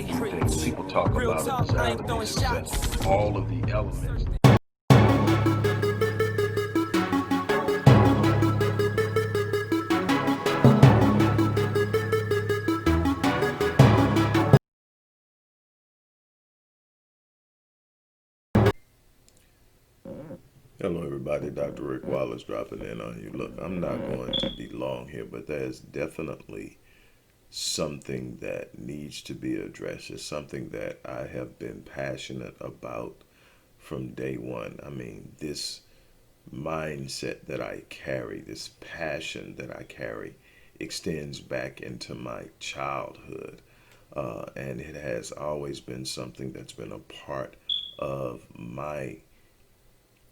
things people talk about observing success, all of the elements. Hello, everybody. Dr. Rick Wallace dropping in on you. Look, I'm not going to be long here, but there's definitely something that needs to be addressed. It's something that I have been passionate about from day one. I mean, this mindset that I carry, this passion that I carry, extends back into my childhood. And it has always been something that's been a part of my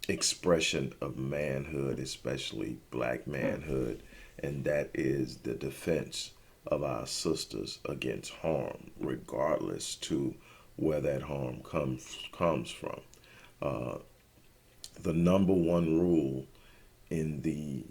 expression of manhood, especially black manhood, and that is the defense of our sisters against harm, regardless to where that harm comes from. Uh, the number one rule in the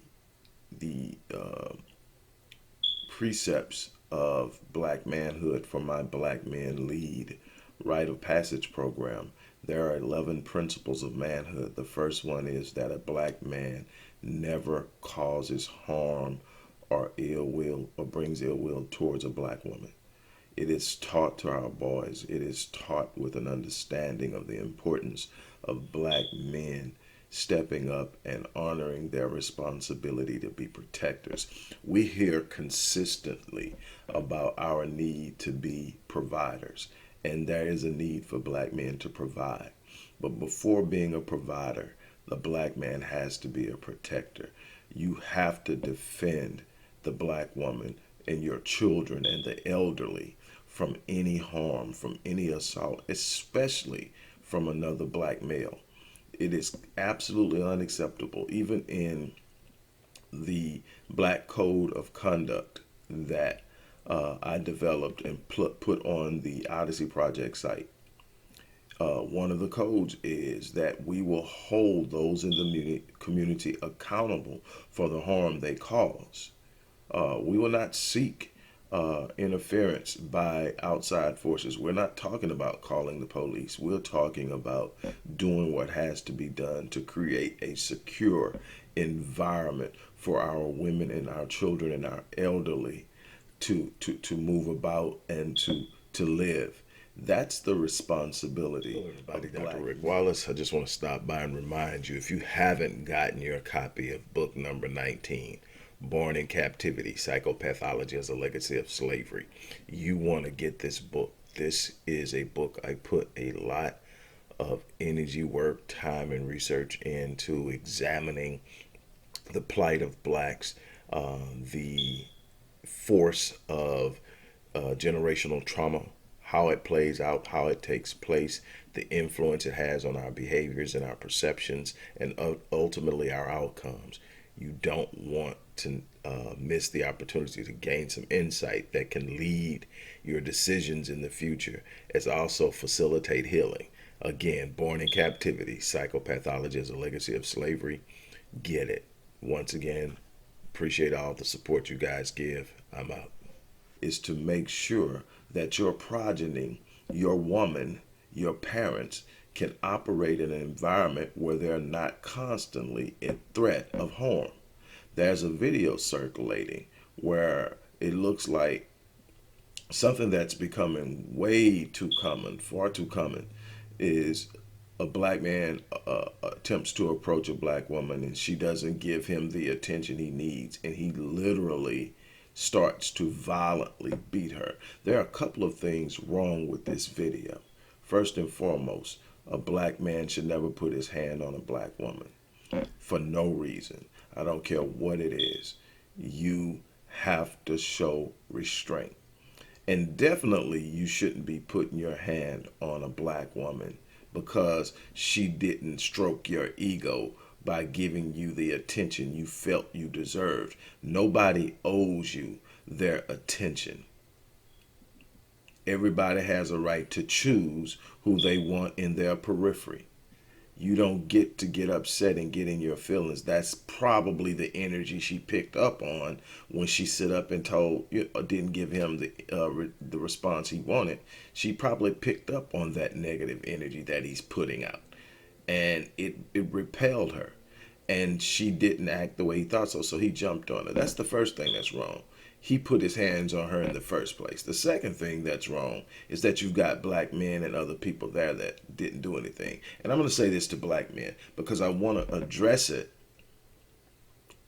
precepts of black manhood for my Black Men Lead rite of passage program, there are 11 principles of manhood. The first one is that a black man never causes harm or ill will or brings ill will towards a black woman. It is taught to our boys. It is taught with an understanding of the importance of black men stepping up and honoring their responsibility to be protectors. We hear consistently about our need to be providers, and there is a need for black men to provide. But before being a provider, the black man has to be a protector. You have to defend the black woman and your children and the elderly from any harm, from any assault, especially from another black male. It is absolutely unacceptable, even in the Black Code of Conduct that I developed and put on the Odyssey Project site. One of the codes is that we will hold those in the community accountable for the harm they cause. We will not seek interference by outside forces. We're not talking about calling the police. We're talking about doing what has to be done to create a secure environment for our women and our children and our elderly to move about and to live. That's the responsibility. Hello, everybody. Dr. Rick Wallace. I just want to stop by and remind you, if you haven't gotten your copy of book number 19, Born in Captivity, Psychopathology as a Legacy of Slavery, you want to get this book. This is a book I put a lot of energy, work, time, and research into examining the plight of blacks, the force of generational trauma, how it plays out, how it takes place, the influence it has on our behaviors and our perceptions, and ultimately our outcomes. You don't want to miss the opportunity to gain some insight that can lead your decisions in the future, as also facilitate healing. Again, Born in Captivity, Psychopathology as a Legacy of Slavery. Get it. Once again, appreciate all the support you guys give. I'm out. Is to make sure that your progeny, your woman, your parents can operate in an environment where they're not constantly in threat of harm. There's a video circulating where it looks like something that's becoming way too common, far too common, is a black man attempts to approach a black woman and she doesn't give him the attention he needs, and he literally starts to violently beat her. There are a couple of things wrong with this video. First and foremost, a black man should never put his hand on a black woman for no reason. I don't care what it is. You have to show restraint. And definitely you shouldn't be putting your hand on a black woman because she didn't stroke your ego by giving you the attention you felt you deserved. Nobody owes you their attention. Everybody has a right to choose who they want in their periphery. You don't get upset and get in your feelings. That's probably the energy she picked up on when she sit up and told, didn't give him the response he wanted. She probably picked up on that negative energy that he's putting out, and it repelled her, and she didn't act the way he thought so. So he jumped on her. That's the first thing that's wrong. He put his hands on her in the first place. The second thing that's wrong is that you've got black men and other people there that didn't do anything. And I'm going to say this to black men because I want to address it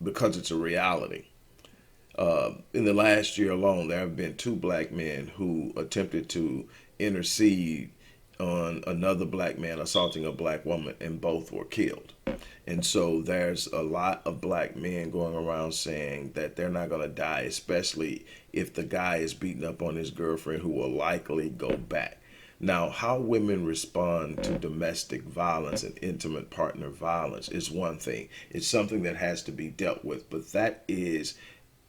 because it's a reality. In the last year alone, there have been two black men who attempted to intercede on another black man assaulting a black woman, and both were killed. And so there's a lot of black men going around saying that they're not going to die, especially if the guy is beating up on his girlfriend, who will likely go back. Now, how women respond to domestic violence and intimate partner violence is one thing. It's something that has to be dealt with, but that is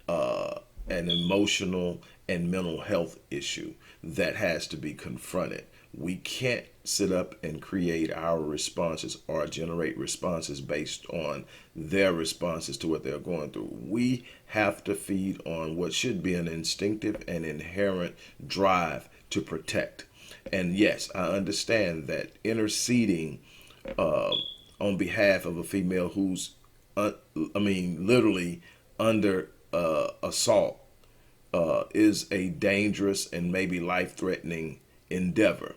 an emotional and mental health issue that has to be confronted. We can't sit up and create our responses or generate responses based on their responses to what they're going through. We have to feed on what should be an instinctive and inherent drive to protect. And yes, I understand that interceding on behalf of a female who's, literally under assault is a dangerous and maybe life-threatening endeavor.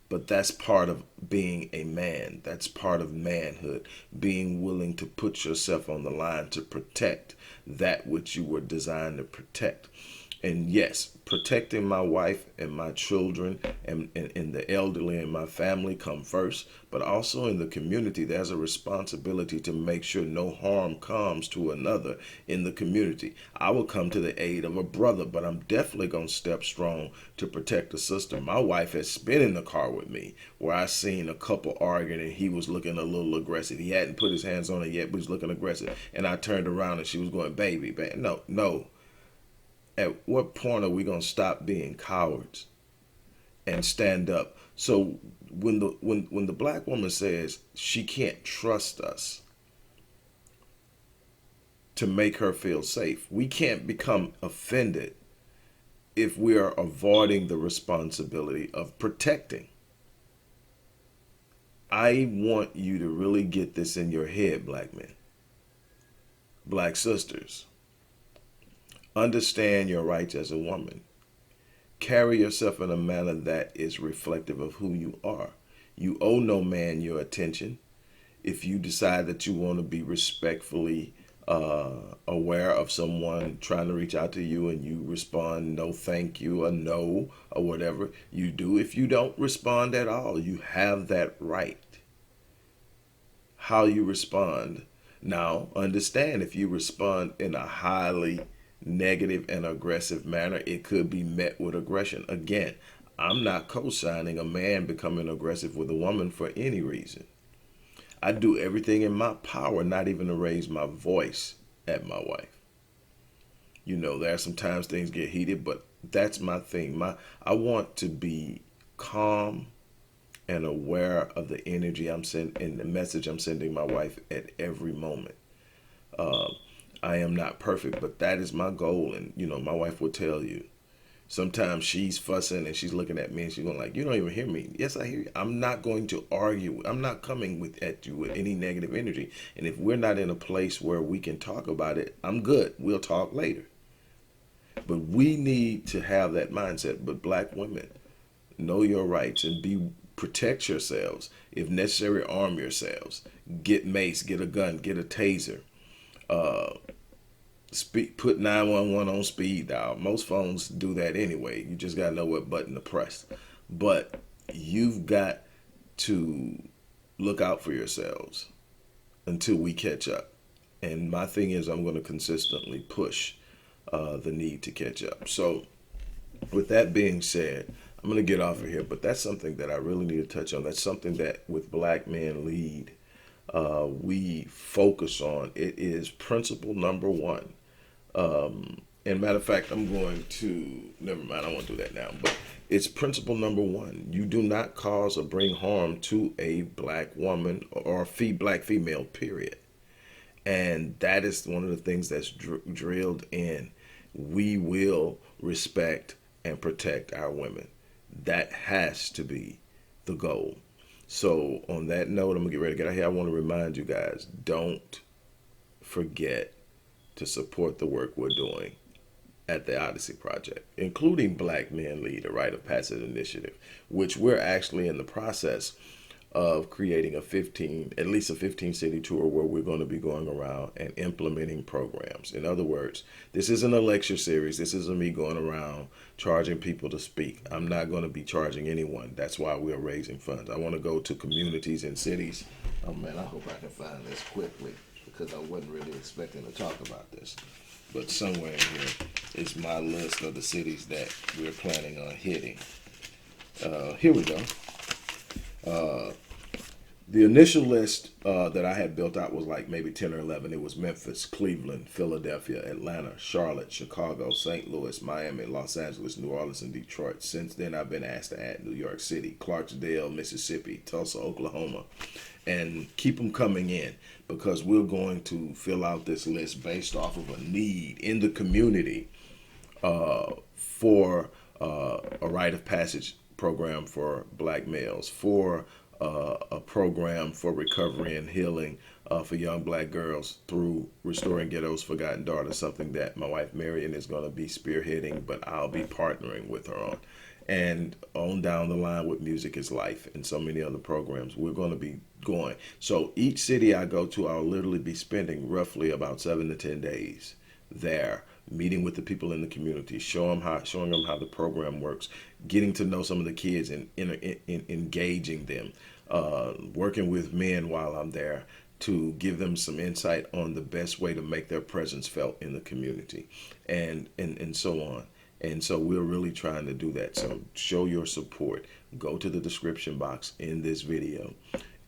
But that's part of being a man. That's part of manhood, being willing to put yourself on the line to protect that which you were designed to protect. And yes, protecting my wife and my children and the elderly in my family come first, but also in the community, there's a responsibility to make sure no harm comes to another in the community. I will come to the aid of a brother, but I'm definitely going to step strong to protect a sister. My wife has been in the car with me where I seen a couple arguing and he was looking a little aggressive. He hadn't put his hands on her yet, but he was looking aggressive. And I turned around and she was going, baby. No. At what point are we going to stop being cowards and stand up? So when the black woman says she can't trust us to make her feel safe, we can't become offended if we are avoiding the responsibility of protecting. I want you to really get this in your head, black men, black sisters. Understand your rights as a woman. Carry yourself in a manner that is reflective of who you are. You owe no man your attention. If you decide that you want to be respectfully aware of someone trying to reach out to you and you respond no thank you or no or whatever, you do. If you don't respond at all, you have that right. How you respond. Now, understand, if you respond in a highly negative and aggressive manner, it could be met with aggression. Again, I'm not co-signing a man becoming aggressive with a woman for any reason. I do everything in my power not even to raise my voice at my wife. There are sometimes things get heated, but that's my thing. I want to be calm and aware of the energy I'm sending and the message I'm sending my wife at every moment. I am not perfect, but that is my goal. And, my wife will tell you, sometimes she's fussing and she's looking at me and she's going like, you don't even hear me. Yes, I hear you. I'm not going to argue. I'm not coming at you with any negative energy. And if we're not in a place where we can talk about it, I'm good. We'll talk later. But we need to have that mindset. But black women, know your rights and protect yourselves. If necessary, arm yourselves. Get mace, get a gun, get a taser. Put 911 on speed dial. Most phones do that anyway. You just gotta know what button to press. But you've got to look out for yourselves until we catch up. And my thing is, I'm going to consistently push the need to catch up. So with that being said, I'm going to get off of here, but that's something that I really need to touch on. That's something that with Black Men Lead, we focus on. It is principle number one. And matter of fact, I'm going to, never mind, I won't do that now. But It's principle number one. You do not cause or bring harm to a black woman or black female, period. And that is one of the things that's drilled in. We will respect and protect our women. That has to be the goal. So, on that note, I'm going to get ready to get out here. I want to remind you guys, don't forget to support the work we're doing at the Odyssey Project, including Black Men Lead, a Rite of Passage initiative, which we're actually in the process of creating at least a 15 city tour where we're going to be going around and implementing programs. In other words, this isn't a lecture series. This isn't me going around charging people to speak. I'm not going to be charging anyone. That's why we're raising funds. I want to go to communities and cities. Oh man, I hope I can find this quickly because I wasn't really expecting to talk about this. But somewhere in here is my list of the cities that we're planning on hitting. Here we go. The initial list that I had built out was like maybe 10 or 11. It was Memphis, Cleveland, Philadelphia, Atlanta, Charlotte, Chicago, St. Louis, Miami, Los Angeles, New Orleans, and Detroit. Since then, I've been asked to add New York City, Clarksdale, Mississippi, Tulsa, Oklahoma, and keep them coming in because we're going to fill out this list based off of a need in the community for a rite of passage program for black males, for a program for recovery and healing for young black girls through Restoring Ghetto's Forgotten Daughters, something that my wife Marion is going to be spearheading, but I'll be partnering with her on. And on down the line with Music is Life and so many other programs, we're going to be going. So each city I go to, I'll literally be spending roughly about 7 to 10 days there, meeting with the people in the community, showing them how the program works, getting to know some of the kids and engaging them, working with men while I'm there to give them some insight on the best way to make their presence felt in the community, and so on. And so we're really trying to do that. So show your support. Go to the description box in this video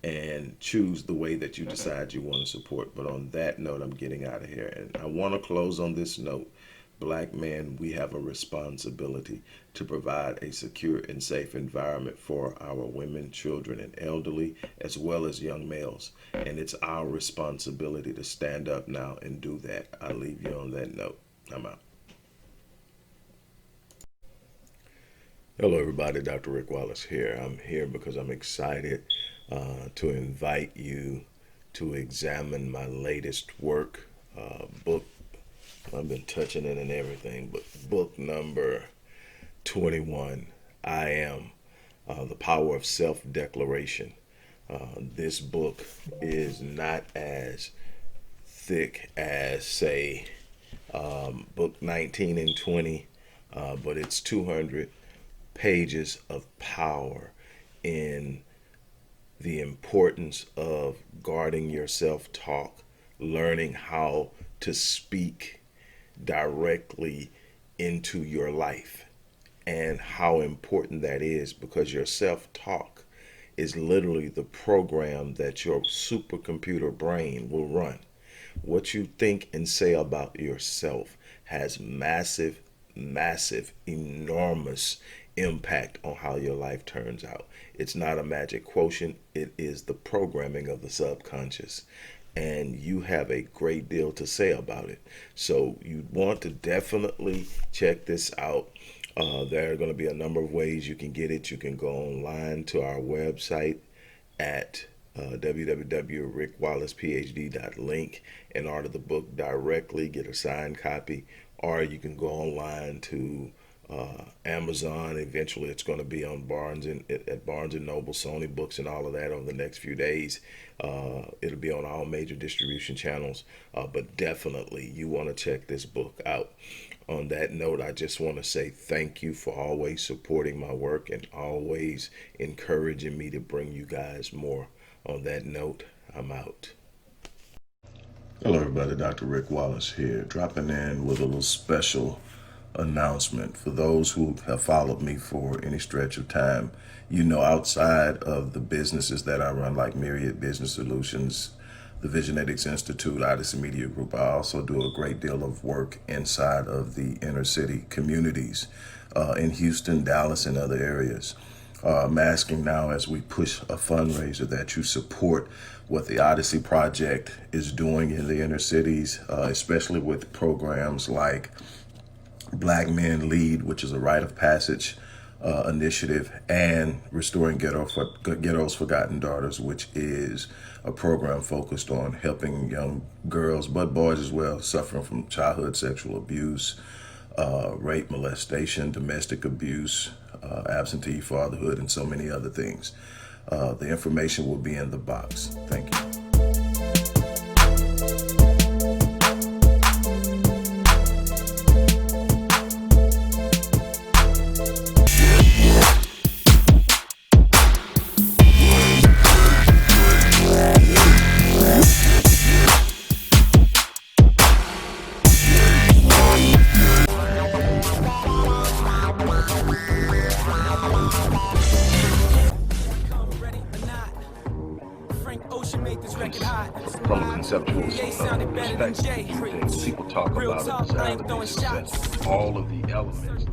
and choose the way that you decide you want to support. But on that note, I'm getting out of here. And I want to close on this note. Black men, we have a responsibility to provide a secure and safe environment for our women, children, and elderly, as well as young males. And it's our responsibility to stand up now and do that. I leave you on that note. I'm out. Hello, everybody. Dr. Rick Wallace here. I'm here because I'm excited to invite you to examine my latest work, book. I've been touching it and everything, but book number 21, I Am, The Power of Self-Declaration. This book is not as thick as, say, book 19 and 20, but it's 200 pages of power in the importance of guarding your self-talk, learning how to speak directly into your life, and how important that is, because your self-talk is literally the program that your supercomputer brain will run. What you think and say about yourself has massive, enormous impact on how your life turns out. It's not a magic quotient. It is the programming of the subconscious. And you have a great deal to say about it. So you want to definitely check this out. There are going to be a number of ways you can get it. You can go online to our website at www.rickwallacephd.link and order the book directly, get a signed copy, or you can go online to Amazon. Eventually it's going to be on at Barnes and Noble, Sony Books, and all of that over the next few days. It'll be on all major distribution channels, but definitely you want to check this book out. On that note, I just want to say thank you for always supporting my work and always encouraging me to bring you guys more. On that note, I'm out. Hello everybody, Dr. Rick Wallace here, dropping in with a little special announcement. For those who have followed me for any stretch of time, you know, outside of the businesses that I run, like Myriad Business Solutions, the Visionetics Institute, Odyssey Media Group. I also do a great deal of work inside of the inner city communities in Houston, Dallas, and other areas. I'm asking now, as we push a fundraiser, that you support what the Odyssey Project is doing in the inner cities, especially with programs like Black Men Lead, which is a rite of passage initiative, and Restoring Ghetto's Forgotten Daughters, which is a program focused on helping young girls, but boys as well, suffering from childhood sexual abuse, rape, molestation, domestic abuse, absentee fatherhood, and so many other things. The information will be in the box. Thank you. From a conceptual perspective, things people talk about it as all of the elements